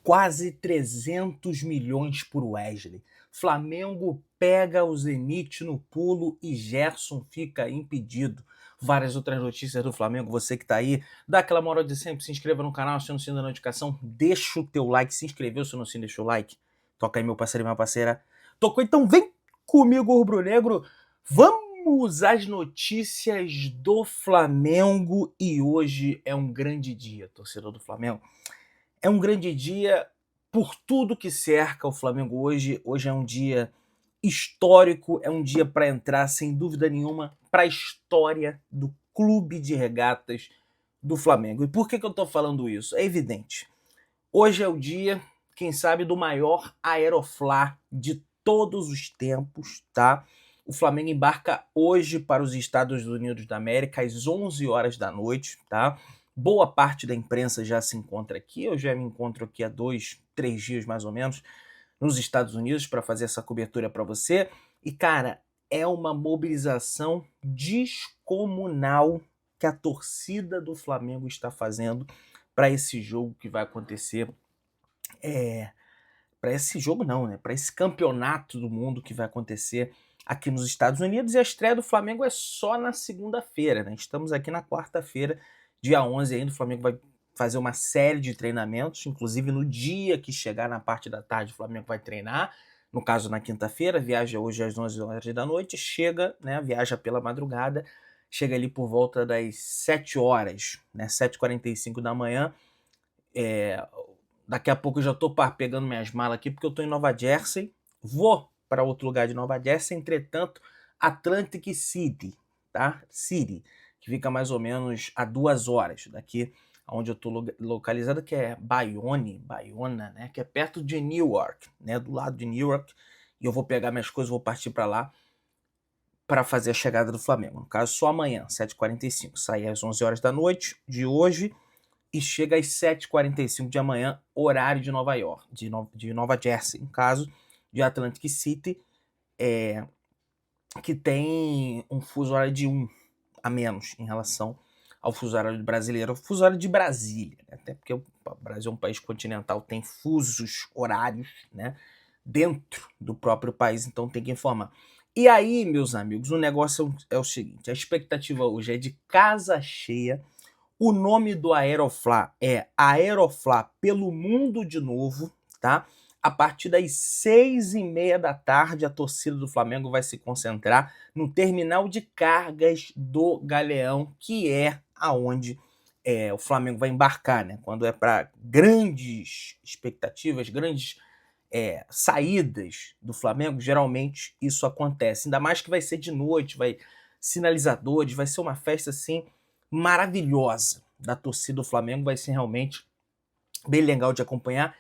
Quase 300 milhões por Wesley. Flamengo pega o Zenit no pulo e Gerson fica impedido. Várias outras notícias do Flamengo, você que tá aí, dá aquela moral de sempre, se inscreva no canal, aciona o sininho da notificação, deixa o teu like, se inscreveu se não se deixou o like. Toca aí, meu parceiro e minha parceira. Tocou, então vem comigo, rubro-negro. Vamos às notícias do Flamengo e hoje é um grande dia, torcedor do Flamengo. É um grande dia por tudo que cerca o Flamengo hoje. Hoje é um dia histórico, é um dia para entrar, sem dúvida nenhuma, para a história do clube de regatas do Flamengo. E por que eu estou falando isso? É evidente. Hoje é o dia, quem sabe, do maior Aeroflá de todos os tempos, tá? O Flamengo embarca hoje para os Estados Unidos da América às 11 horas da noite, tá? Boa parte da imprensa já se encontra aqui, eu já me encontro aqui há 2, 3 dias mais ou menos, nos Estados Unidos para fazer essa cobertura para você. E, cara, é uma mobilização descomunal que a torcida do Flamengo está fazendo para esse jogo que vai acontecer. Para esse jogo não, né? Para esse campeonato do mundo que vai acontecer aqui nos Estados Unidos. E a estreia do Flamengo é só na segunda-feira, né? Estamos aqui na quarta-feira, dia 11 ainda. O Flamengo vai fazer uma série de treinamentos, inclusive no dia que chegar na parte da tarde o Flamengo vai treinar. No caso, na quinta-feira, viaja hoje às 11 horas da noite, chega, né? Viaja pela madrugada, chega ali por volta das 7 horas, né? 7h45 da manhã. Daqui a pouco eu já tô pegando minhas malas aqui, porque eu tô em Nova Jersey. Vou para outro lugar de Nova Jersey, entretanto, Atlantic City, tá? City, que fica mais ou menos a 2 horas daqui, onde eu tô localizado, que é Bayona, né? Que é perto de Newark, né? Do lado de Newark. E eu vou pegar minhas coisas, vou partir para lá para fazer a chegada do Flamengo. No caso, só amanhã, 7h45. Sair às 11 horas da noite de hoje e chega às 7h45 de amanhã, horário de Nova York, de Nova Jersey, no caso, de Atlantic City, que tem um fuso horário de 1 a menos em relação ao fuso horário brasileiro, o fuso horário de Brasília, né? Até porque o Brasil é um país continental, tem fusos horários, né, dentro do próprio país, então tem que informar. E aí, meus amigos, o negócio é o seguinte, a expectativa hoje é de casa cheia. O nome do Aeroflá é Aeroflá pelo Mundo de novo, tá? A partir das 6h30 da tarde, a torcida do Flamengo vai se concentrar no terminal de cargas do Galeão, que é aonde o Flamengo vai embarcar, né? Quando é para grandes expectativas, grandes saídas do Flamengo, geralmente isso acontece. Ainda mais que vai ser de noite, vai sinalizadores, vai ser uma festa assim maravilhosa da torcida do Flamengo, vai ser realmente bem legal de acompanhar.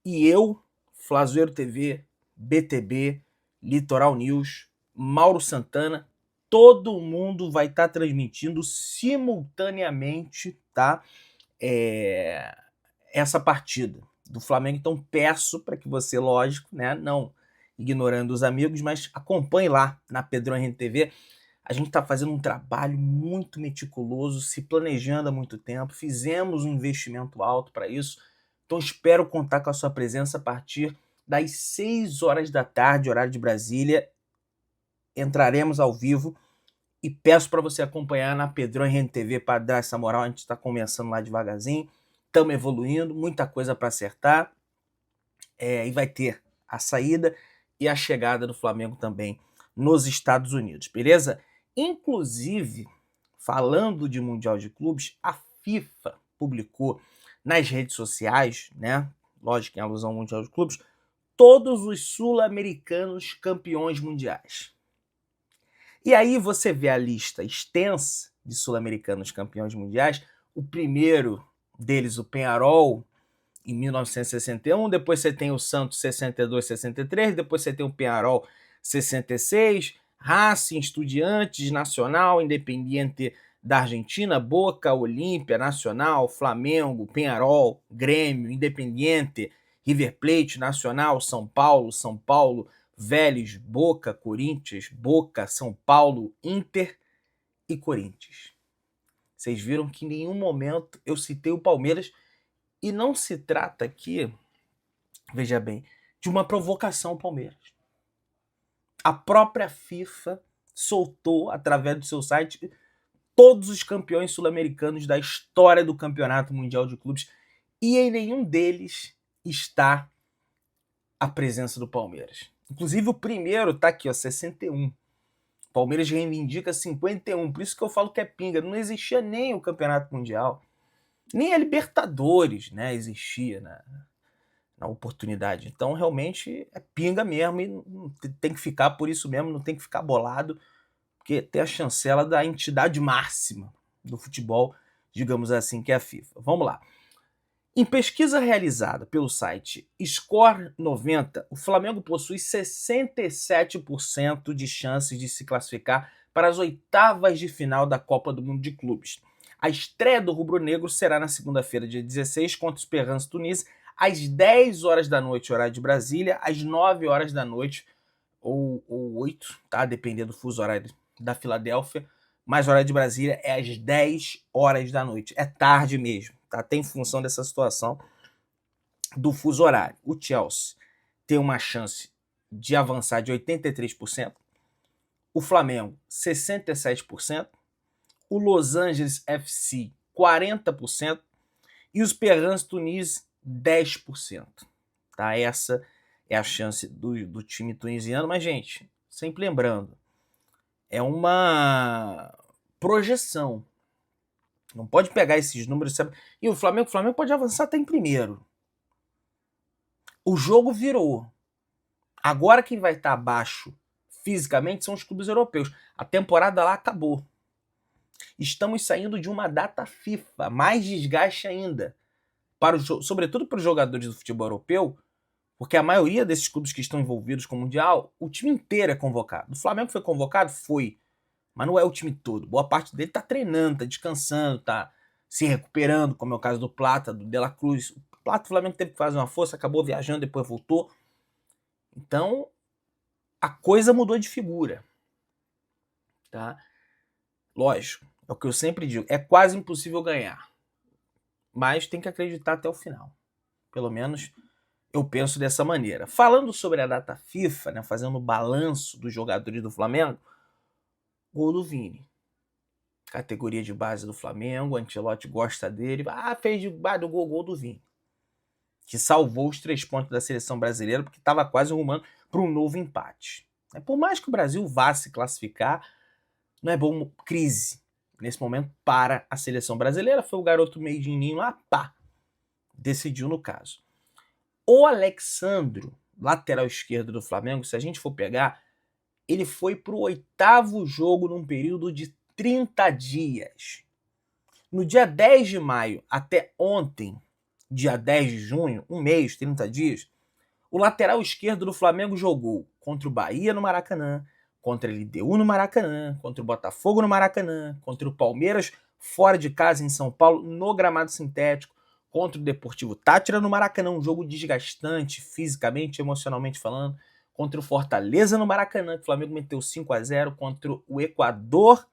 E eu, Flazoeiro TV, BTB, Litoral News, Mauro Santana, todo mundo vai estar transmitindo simultaneamente, tá? Essa partida do Flamengo. Então peço para que você, lógico, né, não ignorando os amigos, mas acompanhe lá na Pedrão RNTV. A gente está fazendo um trabalho muito meticuloso, se planejando há muito tempo, fizemos um investimento alto para isso, então espero contar com a sua presença a partir das 6 horas da tarde, horário de Brasília. Entraremos ao vivo e peço para você acompanhar na Pedrão RNTV para dar essa moral. A gente está começando lá devagarzinho, estamos evoluindo, muita coisa para acertar, e vai ter a saída e a chegada do Flamengo também nos Estados Unidos, beleza? Inclusive, falando de Mundial de Clubes, a FIFA publicou nas redes sociais, né, lógico em alusão ao Mundial de Clubes, todos os sul-americanos campeões mundiais. E aí você vê a lista extensa de sul-americanos campeões mundiais, o primeiro deles, o Peñarol, em 1961, depois você tem o Santos 62, 63, depois você tem o Peñarol 66, Racing, Estudiantes, Nacional, Independiente da Argentina, Boca, Olímpia, Nacional, Flamengo, Peñarol, Grêmio, Independiente, River Plate, Nacional, São Paulo, Vélez, Boca, Corinthians, Boca, São Paulo, Inter e Corinthians. Vocês viram que em nenhum momento eu citei o Palmeiras. E não se trata aqui veja bem, de uma provocação ao Palmeiras. A própria FIFA soltou, através do seu site, todos os campeões sul-americanos da história do Campeonato Mundial de Clubes, e em nenhum deles está a presença do Palmeiras. Inclusive o primeiro tá aqui, ó, 61. O Palmeiras reivindica 51, por isso que eu falo que é pinga. Não existia nem o Campeonato Mundial, nem a Libertadores, né, existia na oportunidade. Então, realmente, é pinga mesmo e tem que ficar por isso mesmo, não tem que ficar bolado, porque tem a chancela da entidade máxima do futebol, digamos assim, que é a FIFA. Vamos lá. Em pesquisa realizada pelo site Score 90, o Flamengo possui 67% de chances de se classificar para as oitavas de final da Copa do Mundo de Clubes. A estreia do rubro-negro será na segunda-feira, dia 16, contra o Esperance Tunis, às 10 horas da noite, horário de Brasília, às 9 horas da noite, ou 8, tá? Dependendo do fuso horário da Filadélfia, mas o horário de Brasília é às 10 horas da noite. É tarde mesmo, tá? Tem função dessa situação do fuso horário. O Chelsea tem uma chance de avançar de 83%, o Flamengo 67%, o Los Angeles FC 40% e os Esperance Tunis 10%. Tá? Essa é a chance do time tunisiano, mas, gente, sempre lembrando, é uma projeção. Não pode pegar esses números, sabe? E o Flamengo pode avançar até em primeiro. O jogo virou. Agora quem vai estar abaixo fisicamente são os clubes europeus. A temporada lá acabou. Estamos saindo de uma data FIFA, mais desgaste ainda, sobretudo para os jogadores do futebol europeu, porque a maioria desses clubes que estão envolvidos com o Mundial, o time inteiro é convocado. O Flamengo foi convocado? Foi. Mas não é o time todo. Boa parte dele tá treinando, tá descansando, tá se recuperando, como é o caso do Plata, do De La Cruz. O Plata, o Flamengo teve que fazer uma força, acabou viajando, depois voltou. Então, a coisa mudou de figura. Tá? Lógico, é o que eu sempre digo, é quase impossível ganhar. Mas tem que acreditar até o final. Pelo menos eu penso dessa maneira. Falando sobre a data FIFA, né, fazendo o balanço dos jogadores do Flamengo, gol do Vini. Categoria de base do Flamengo, o Ancelotti gosta dele. Fez de base do gol do Vini. Que salvou os 3 pontos da seleção brasileira, porque estava quase rumando para um novo empate. Por mais que o Brasil vá se classificar, não é bom crise nesse momento para a seleção brasileira. Foi o garoto Meidinho lá, decidiu no caso. O Alexandro, lateral esquerdo do Flamengo, se a gente for pegar, ele foi para o 8º jogo num período de 30 dias. No dia 10 de maio até ontem, dia 10 de junho, um mês, 30 dias, o lateral esquerdo do Flamengo jogou contra o Bahia no Maracanã, contra a LDU no Maracanã, contra o Botafogo no Maracanã, contra o Palmeiras fora de casa em São Paulo no gramado sintético, contra o Deportivo Táchira no Maracanã, um jogo desgastante fisicamente, emocionalmente falando, contra o Fortaleza no Maracanã, que o Flamengo meteu 5-0, contra o Equador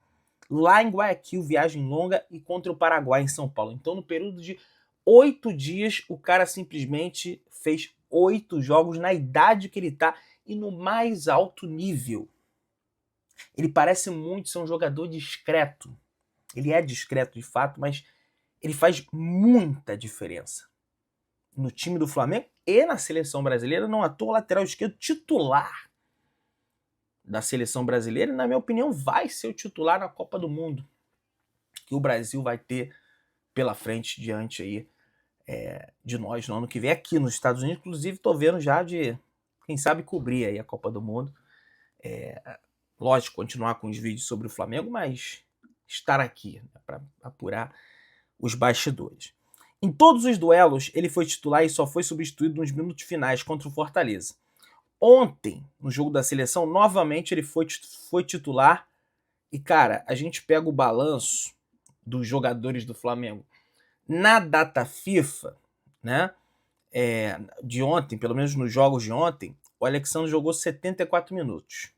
lá em Guayaquil, viagem longa, e contra o Paraguai em São Paulo. Então, no período de 8 dias, o cara simplesmente fez 8 jogos na idade que ele tá e no mais alto nível. Ele parece muito ser um jogador discreto. Ele é discreto de fato, mas ele faz muita diferença no time do Flamengo e na seleção brasileira. Não à toa, lateral esquerdo titular da seleção brasileira e, na minha opinião, vai ser o titular na Copa do Mundo que o Brasil vai ter pela frente diante aí de nós no ano que vem aqui nos Estados Unidos. Inclusive, estou vendo já de, quem sabe, cobrir aí a Copa do Mundo. Lógico, continuar com os vídeos sobre o Flamengo, mas estar aqui, né, para apurar os bastidores. Em todos os duelos, ele foi titular e só foi substituído nos minutos finais contra o Fortaleza. Ontem, no jogo da seleção, novamente ele foi titular. E, cara, a gente pega o balanço dos jogadores do Flamengo na data FIFA, né? De ontem, pelo menos nos jogos de ontem, o Alexandre jogou 74 minutos.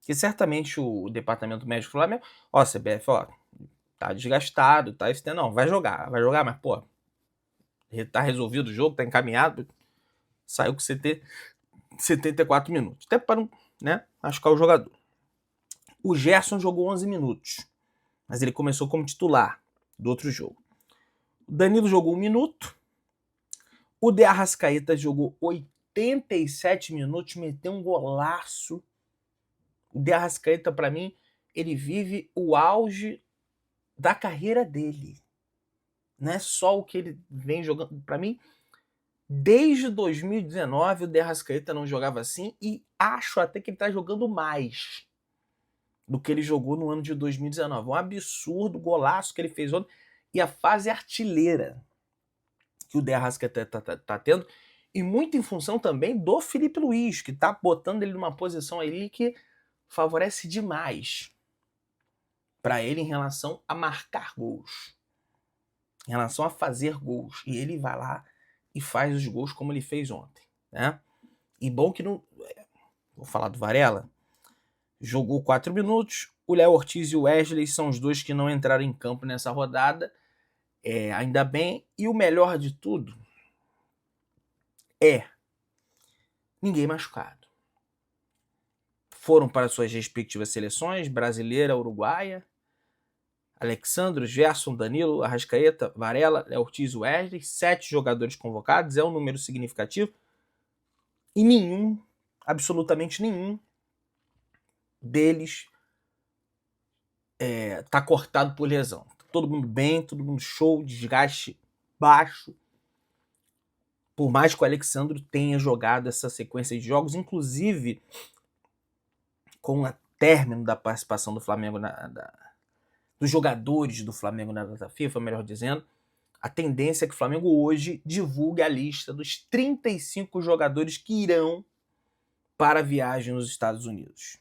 Que certamente o departamento médico do Flamengo, CBF, tá desgastado, tá isso, não, vai jogar, mas, pô, tá resolvido o jogo, tá encaminhado. saiu com 74 minutos. Até para não, né, machucar o jogador. O Gerson jogou 11 minutos, mas ele começou como titular do outro jogo. O Danilo jogou 1 minuto. O De Arrascaeta jogou 87 minutos, meteu um golaço. O De Arrascaeta, para mim, ele vive o auge da carreira dele. Não é só o que ele vem jogando. Para mim, desde 2019, o De Arrascaeta não jogava assim e acho até que ele está jogando mais do que ele jogou no ano de 2019. Um absurdo golaço que ele fez ontem e a fase artilheira que o De Arrascaeta tá tendo, e muito em função também do Felipe Luiz, que tá botando ele numa posição ali que favorece demais para ele em relação a marcar gols, em relação a fazer gols. E ele vai lá e faz os gols como ele fez ontem, né? E bom que não... Vou falar do Varela. Jogou 4 minutos. O Léo Ortiz e o Wesley são os dois que não entraram em campo nessa rodada. Ainda bem. E o melhor de tudo é ninguém machucado. Foram para suas respectivas seleções, brasileira, uruguaia. Alexandro, Gerson, Danilo, Arrascaeta, Varela, Léo Ortiz e Wesley. 7 jogadores convocados, é um número significativo. E nenhum, absolutamente nenhum deles tá cortado por lesão. Todo mundo bem, todo mundo show, desgaste baixo. Por mais que o Alexandro tenha jogado essa sequência de jogos, inclusive com o término da participação do Flamengo, dos jogadores do Flamengo na data FIFA, melhor dizendo, a tendência é que o Flamengo hoje divulgue a lista dos 35 jogadores que irão para a viagem nos Estados Unidos.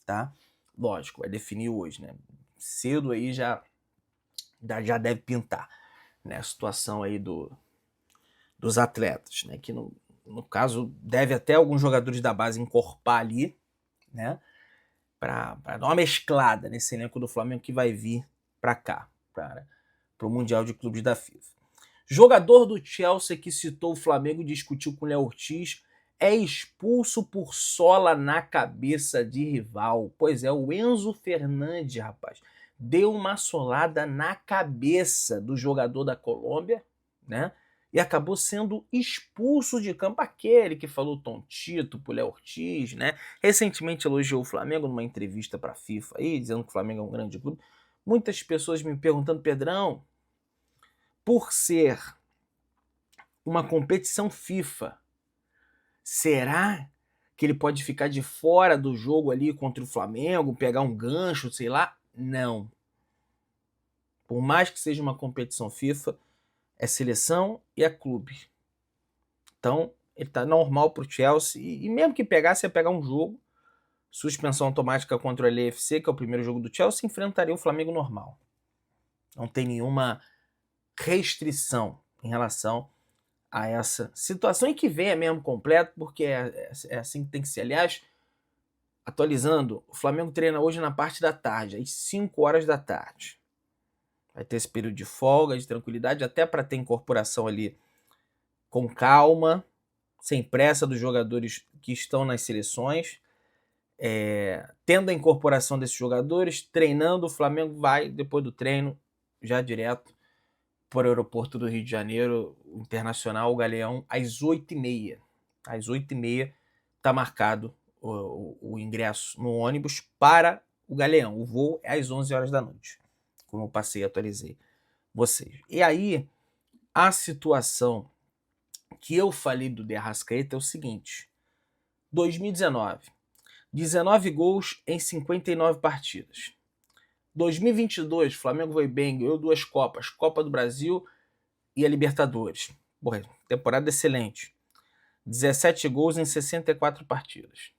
Tá? Lógico, vai definir hoje, né? Cedo aí já deve pintar, né? A situação aí dos atletas, né? Que no caso deve até alguns jogadores da base encorpar ali, né? Para dar uma mesclada nesse elenco do Flamengo que vai vir para cá, para o Mundial de Clubes da FIFA. Jogador do Chelsea que citou o Flamengo e discutiu com o Léo Ortiz é expulso por sola na cabeça de rival. Pois é, o Enzo Fernandes, rapaz, deu uma solada na cabeça do jogador da Colômbia, né? E acabou sendo expulso de campo. Aquele que falou tontito pro Léo Ortiz, né? Recentemente elogiou o Flamengo numa entrevista para a FIFA aí, dizendo que o Flamengo é um grande clube. Muitas pessoas me perguntando, Pedrão, por ser uma competição FIFA, será que ele pode ficar de fora do jogo ali contra o Flamengo, pegar um gancho, sei lá? Não. Por mais que seja uma competição FIFA, é seleção e é clube. Então, ele tá normal pro Chelsea. E mesmo que pegasse, ia pegar um jogo, suspensão automática contra o LAFC, que é o primeiro jogo do Chelsea, enfrentaria o Flamengo normal. Não tem nenhuma restrição em relação a essa situação e que venha mesmo completo, porque é assim que tem que ser. Aliás, atualizando, o Flamengo treina hoje na parte da tarde, às 5 horas da tarde. Vai ter esse período de folga, de tranquilidade, até para ter incorporação ali com calma, sem pressa dos jogadores que estão nas seleções. Tendo a incorporação desses jogadores, treinando, o Flamengo vai, depois do treino, já direto para o aeroporto do Rio de Janeiro, o Internacional, o Galeão, às 8h30. Às 8h30 está marcado o ingresso no ônibus para o Galeão. O voo é às 11 horas da noite, como eu passei e atualizei vocês. E aí, a situação que eu falei do De Arrascaeta é o seguinte: 2019, 19 gols em 59 partidas. 2022, Flamengo foi bem, ganhou 2 Copas, Copa do Brasil e a Libertadores. Porra, temporada excelente. 17 gols em 64 partidas.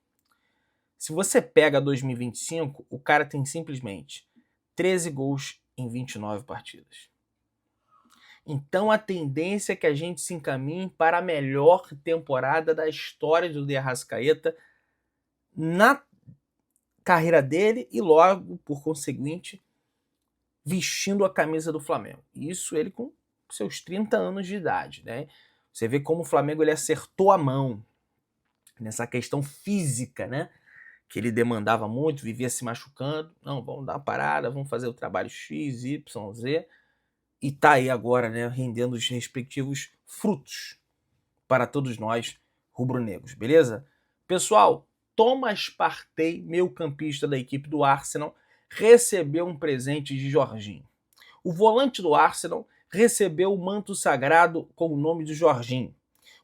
Se você pega 2025, o cara tem simplesmente 13 gols em 29 partidas. Então a tendência é que a gente se encaminhe para a melhor temporada da história do De Arrascaeta na carreira dele e logo, por conseguinte, vestindo a camisa do Flamengo. Isso ele com seus 30 anos de idade, né? Você vê como o Flamengo ele acertou a mão nessa questão física, né? Que ele demandava muito, vivia se machucando. Não, vamos dar uma parada, vamos fazer o trabalho X, Y, Z. E tá aí agora, né, rendendo os respectivos frutos para todos nós rubro-negros, beleza? Pessoal, Thomas Partey, meio-campista da equipe do Arsenal, recebeu um presente de Jorginho. O volante do Arsenal recebeu o manto sagrado com o nome de Jorginho.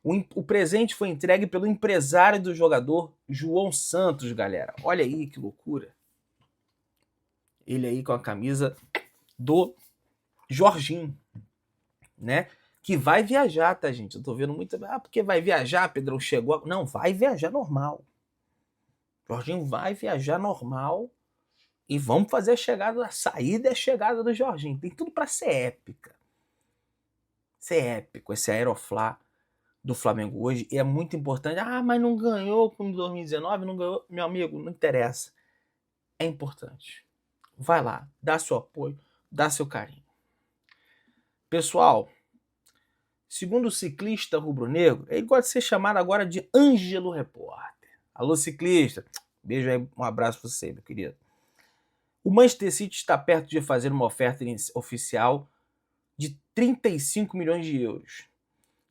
O presente foi entregue pelo empresário do jogador, João Santos, galera. Olha aí que loucura. Ele aí com a camisa do Jorginho, né? Que vai viajar, tá, gente? Eu tô vendo muito. Porque vai viajar, Pedrão chegou. Não, vai viajar normal. Jorginho vai viajar normal. E vamos fazer a chegada, a saída e a chegada do Jorginho. Tem tudo para ser épica. Ser épico, esse Aeroflá do Flamengo hoje. E é muito importante. Ah, mas não ganhou com 2019, não ganhou. Meu amigo, não interessa. É importante. Vai lá, dá seu apoio, dá seu carinho. Pessoal, segundo o ciclista rubro-negro, ele gosta de ser chamado agora de Ângelo Repórter. Alô, ciclista. Beijo aí, um abraço para você, meu querido. O Manchester City está perto de fazer uma oferta oficial de 35 milhões de euros,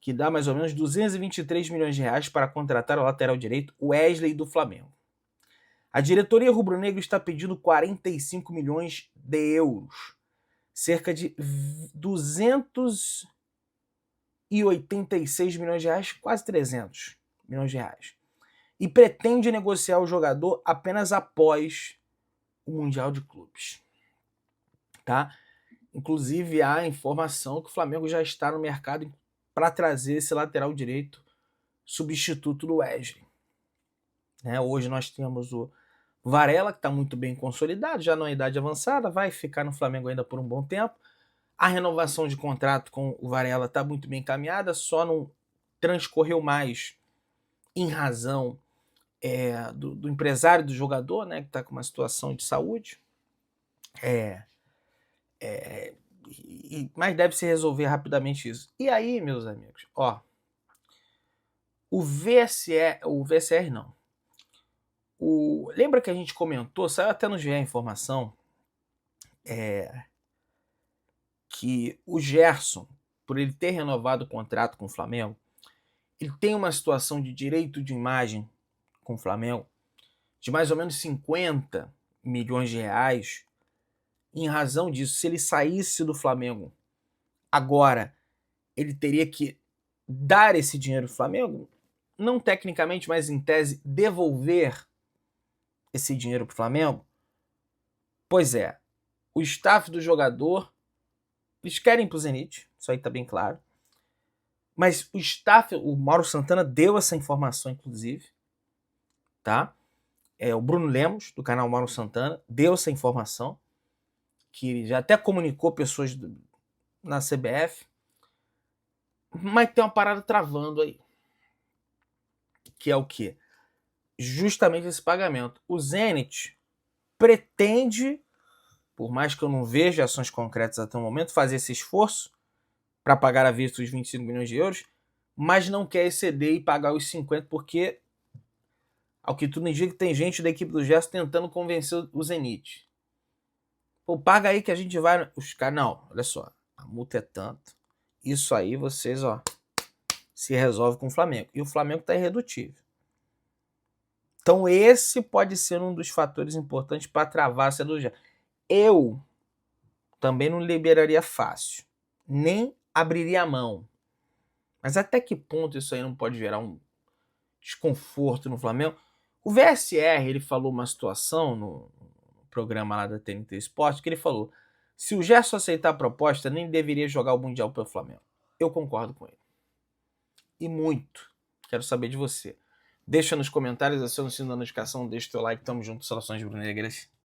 que dá mais ou menos 223 milhões de reais para contratar o lateral direito Wesley do Flamengo. A diretoria rubro-negra está pedindo 45 milhões de euros, cerca de 286 milhões de reais, quase 300 milhões de reais, e pretende negociar o jogador apenas após o Mundial de Clubes. Tá? Inclusive, há informação que o Flamengo já está no mercado para trazer esse lateral direito substituto do Wesley. Né? Hoje nós temos o Varela, que está muito bem consolidado, já na idade avançada, vai ficar no Flamengo ainda por um bom tempo. A renovação de contrato com o Varela está muito bem encaminhada, só não transcorreu mais em razão do empresário do jogador, né, que está com uma situação de saúde. Mas deve se resolver rapidamente isso. E aí, meus amigos, ó, o VSR não. Lembra que a gente comentou, saiu até no GE a informação, que o Gerson, por ele ter renovado o contrato com o Flamengo, ele tem uma situação de direito de imagem com o Flamengo de mais ou menos 50 milhões de reais. Em razão disso, se ele saísse do Flamengo agora, ele teria que dar esse dinheiro ao Flamengo, não tecnicamente, mas em tese, devolver esse dinheiro para o Flamengo. Pois é, o staff do jogador, eles querem ir para o Zenit, isso aí tá bem claro. Mas o staff, o Mauro Santana deu essa informação, inclusive, tá? O Bruno Lemos, do canal Mauro Santana, deu essa informação, que já até comunicou pessoas na CBF, mas tem uma parada travando aí. Que é o quê? Justamente esse pagamento. O Zenit pretende, por mais que eu não veja ações concretas até o momento, fazer esse esforço para pagar à vista os 25 milhões de euros, mas não quer exceder e pagar os 50, porque, ao que tudo indica, tem gente da equipe do Gerson tentando convencer o Zenit. Pô, paga aí que a gente vai... Os caras, não, olha só, a multa é tanto. Isso aí vocês, ó, se resolve com o Flamengo. E o Flamengo tá irredutível. Então esse pode ser um dos fatores importantes para travar a saída do Gerson. Eu também não liberaria fácil, nem abriria a mão. Mas até que ponto isso aí não pode gerar um desconforto no Flamengo? O VSR, ele falou uma situação no programa lá da TNT Esporte, que ele falou, se o Gerson aceitar a proposta, nem deveria jogar o Mundial pelo Flamengo. Eu concordo com ele. E muito. Quero saber de você. Deixa nos comentários, aciona o sino da notificação, deixa o teu like, tamo junto, saudações rubro-negras.